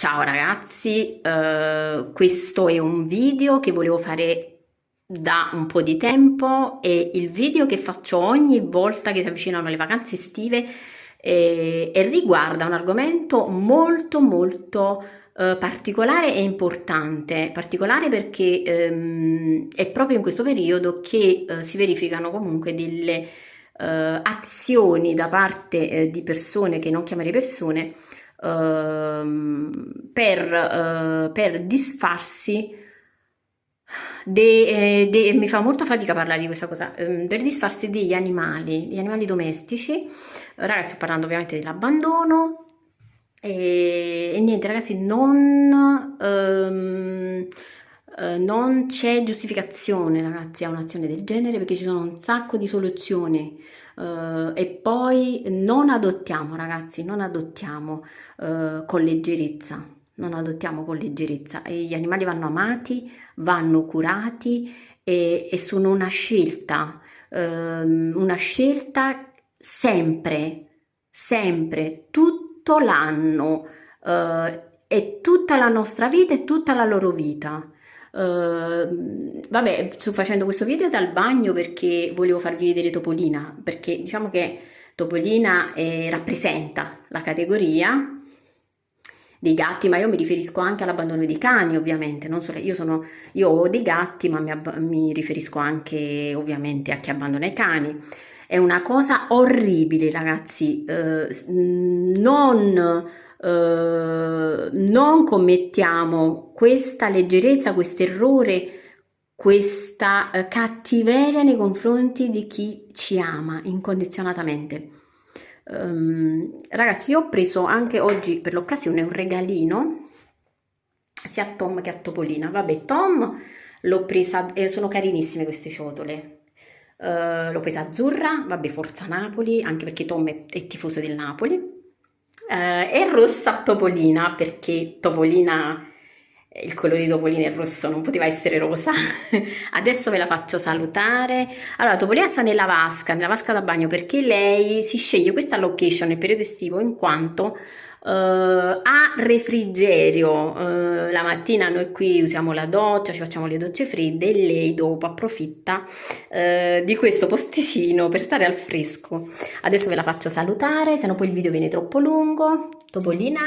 Ciao ragazzi, questo è un video che volevo fare da un po' di tempo. È il video che faccio ogni volta che si avvicinano le vacanze estive e riguarda un argomento molto particolare e importante. Particolare perché è proprio in questo periodo che si verificano comunque delle azioni da parte di persone che non chiamerei persone per disfarsi mi fa molta fatica parlare di questa cosa, per disfarsi degli animali domestici. Ragazzi, sto parlando ovviamente dell'abbandono e niente ragazzi, non c'è giustificazione ragazzi a un'azione del genere, perché ci sono un sacco di soluzioni. E poi non adottiamo ragazzi, non adottiamo con leggerezza, non adottiamo con leggerezza. E gli animali vanno amati, vanno curati e sono una scelta sempre, sempre, tutto l'anno, e tutta la nostra vita e tutta la loro vita. Vabbè, sto facendo questo video dal bagno perché volevo farvi vedere Topolina, perché diciamo che Topolina rappresenta la categoria dei gatti, ma io mi riferisco anche all'abbandono dei cani, ovviamente. Non solo, io ho dei gatti, ma mi riferisco anche ovviamente a chi abbandona i cani. È una cosa orribile, ragazzi. Non commettiamo questa leggerezza, questo errore, questa cattiveria nei confronti di chi ci ama incondizionatamente. Ragazzi, io ho preso anche oggi per l'occasione un regalino sia a Tom che a Topolina. Vabbè, Tom l'ho presa, sono carinissime queste ciotole. L'ho presa azzurra, vabbè, forza Napoli, anche perché Tom è tifoso del Napoli. E rossa a Topolina, perché Topolina, il colore di Topolina è rosso, non poteva essere rosa. Adesso ve la faccio salutare. Allora, Topolina sta nella vasca da bagno, perché lei si sceglie questa location nel periodo estivo in quanto ha refrigerio. La mattina noi qui usiamo la doccia, ci facciamo le docce fredde e lei dopo approfitta di questo posticino per stare al fresco. Adesso ve la faccio salutare, se no poi il video viene troppo lungo. Topolina,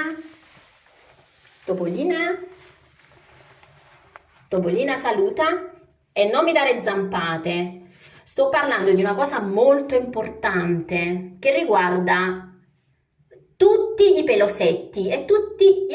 Topolina, Topolina saluta e non mi dare zampate. Sto parlando di una cosa molto importante che riguarda tutti i pelosetti e tutti gli